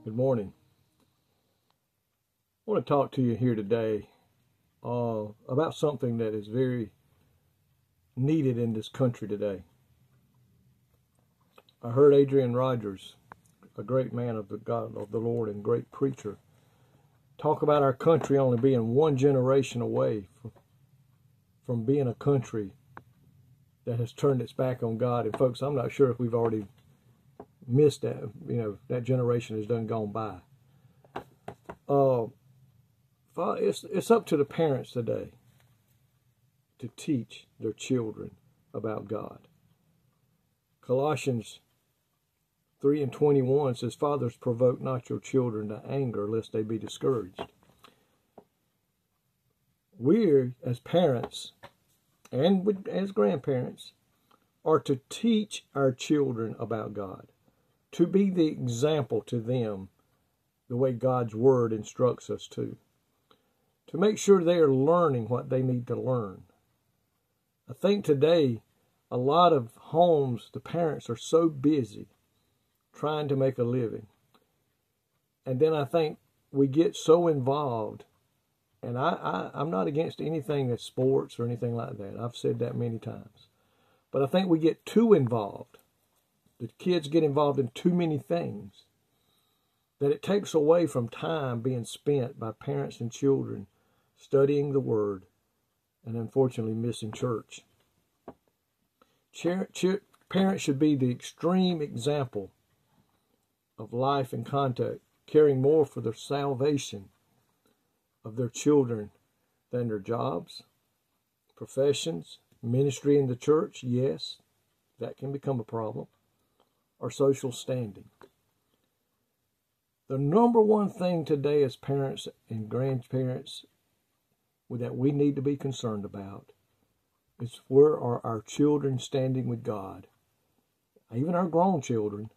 Good morning. I want to talk to you here today about something that is very needed in this country today. I heard Adrian Rogers, a great man of the God of the Lord and great preacher, talk about our country only being one generation away from being a country that has turned its back on God. And folks, I'm not sure if we've already missed that. That generation has done gone by. It's up to the parents today to teach their children about God. Colossians 3:21 says, "Fathers, provoke not your children to anger, lest they be discouraged." We, as parents and as grandparents, are to teach our children about God, to be the example to them the way God's Word instructs us to make sure they are learning what they need to learn. I think today, a lot of homes, the parents are so busy trying to make a living. And then I think we get so involved, and I'm not against anything that's sports or anything like that. I've said that many times. But I think we get too involved. The kids get involved in too many things that it takes away from time being spent by parents and children studying the Word and unfortunately missing church. Parents should be the extreme example of life and contact, caring more for the salvation of their children than their jobs, professions, ministry in the church. Yes, that can become a problem. Or social standing. The number one thing today as parents and grandparents that we need to be concerned about is where are our children standing with God, even our grown children,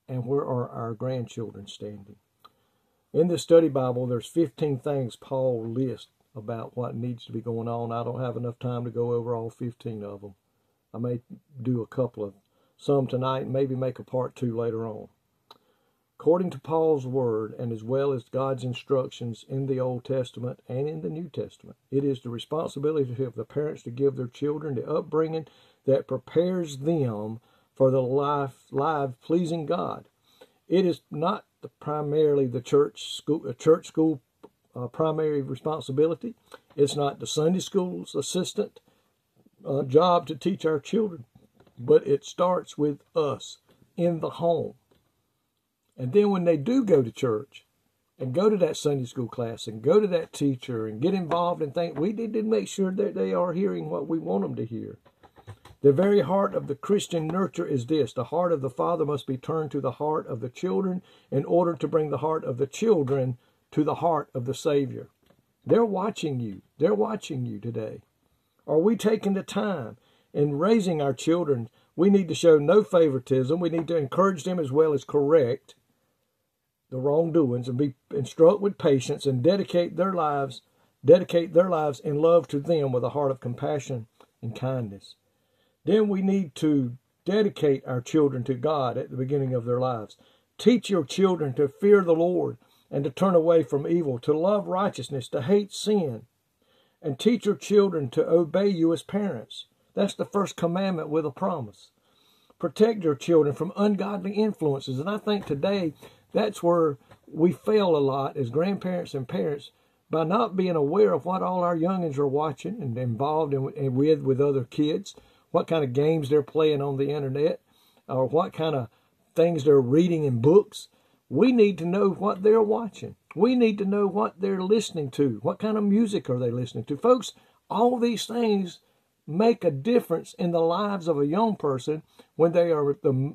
and where are our grandchildren standing. In the study Bible, there's 15 things Paul lists about what needs to be going on. I don't have enough time to go over all 15 of them. I may do some tonight and maybe make a part 2 later on. According to Paul's word, and as well as God's instructions in the Old Testament and in the New Testament, it is the responsibility of the parents to give their children the upbringing that prepares them for the life pleasing God. It is not primarily the church school primary responsibility. It's not the Sunday school's assistant job to teach our children, but it starts with us in the home. And then when they do go to church and go to that Sunday school class and go to that teacher and get involved and think, we need to make sure that they are hearing what we want them to hear. The very heart of the Christian nurture is this: the heart of the father must be turned to the heart of the children in order to bring the heart of the children to the heart of the Savior. They're watching you. They're watching you today. Are we taking the time in raising our children? We need to show no favoritism. We need to encourage them as well as correct the wrongdoings and instruct with patience and dedicate their lives in love to them with a heart of compassion and kindness. Then we need to dedicate our children to God at the beginning of their lives. Teach your children to fear the Lord and to turn away from evil, to love righteousness, to hate sin, and teach your children to obey you as parents. That's the first commandment with a promise. Protect your children from ungodly influences. And I think today that's where we fail a lot as grandparents and parents, by not being aware of what all our youngins are watching and involved with other kids, what kind of games they're playing on the internet, or what kind of things they're reading in books. We need to know what they're watching. We need to know what they're listening to. What kind of music are they listening to? Folks, all these things make a difference in the lives of a young person when they are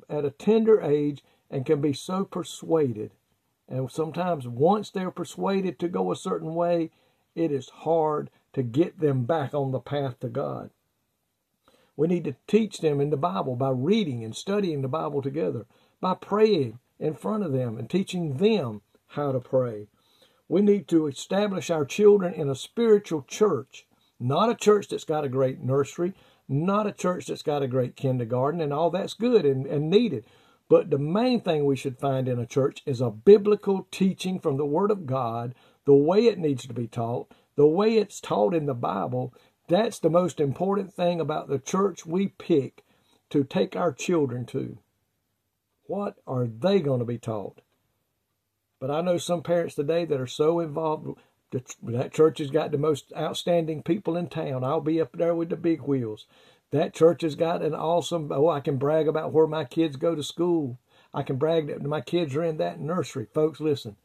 at a tender age and can be so persuaded. And sometimes once they're persuaded to go a certain way, it is hard to get them back on the path to God. We need to teach them in the Bible by reading and studying the Bible together, by praying in front of them and teaching them how to pray. We need to establish our children in a spiritual church, not a church that's got a great nursery, not a church that's got a great kindergarten, and all that's good and needed. But the main thing we should find in a church is a biblical teaching from the Word of God, the way it needs to be taught, the way it's taught in the Bible. That's the most important thing about the church we pick to take our children to. What are they going to be taught? But I know some parents today that are so involved. That church has got the most outstanding people in town. I'll be up there with the big wheels. That church has got an awesome, I can brag about where my kids go to school. I can brag that my kids are in that nursery. Folks, listen,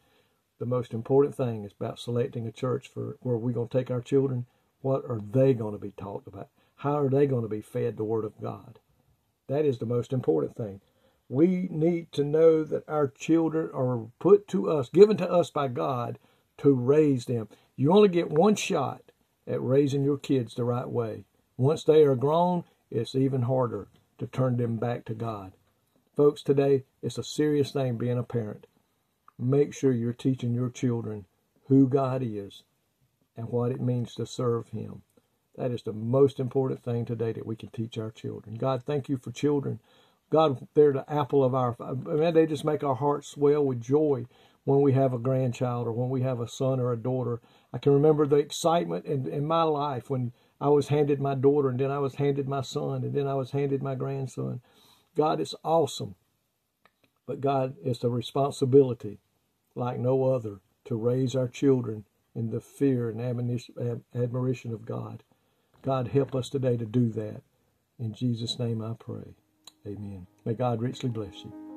the most important thing is about selecting a church for where we're going to take our children. What are they going to be taught about? How are they going to be fed the Word of God? That is the most important thing. We need to know that our children are put to us, given to us by God to raise them. You only get one shot at raising your kids the right way. Once they are grown, it's even harder to turn them back to God. Folks, today, it's a serious thing being a parent. Make sure you're teaching your children who God is and what it means to serve Him. That is the most important thing today that we can teach our children. God, thank you for children. God, they're the apple of our eye. Man, they just make our hearts swell with joy when we have a grandchild or when we have a son or a daughter. I can remember the excitement in my life when I was handed my daughter, and then I was handed my son, and then I was handed my grandson. God, it's awesome. But God, it's a responsibility like no other to raise our children in the fear and admiration of God. God, help us today to do that. In Jesus' name I pray. Amen. May God richly bless you.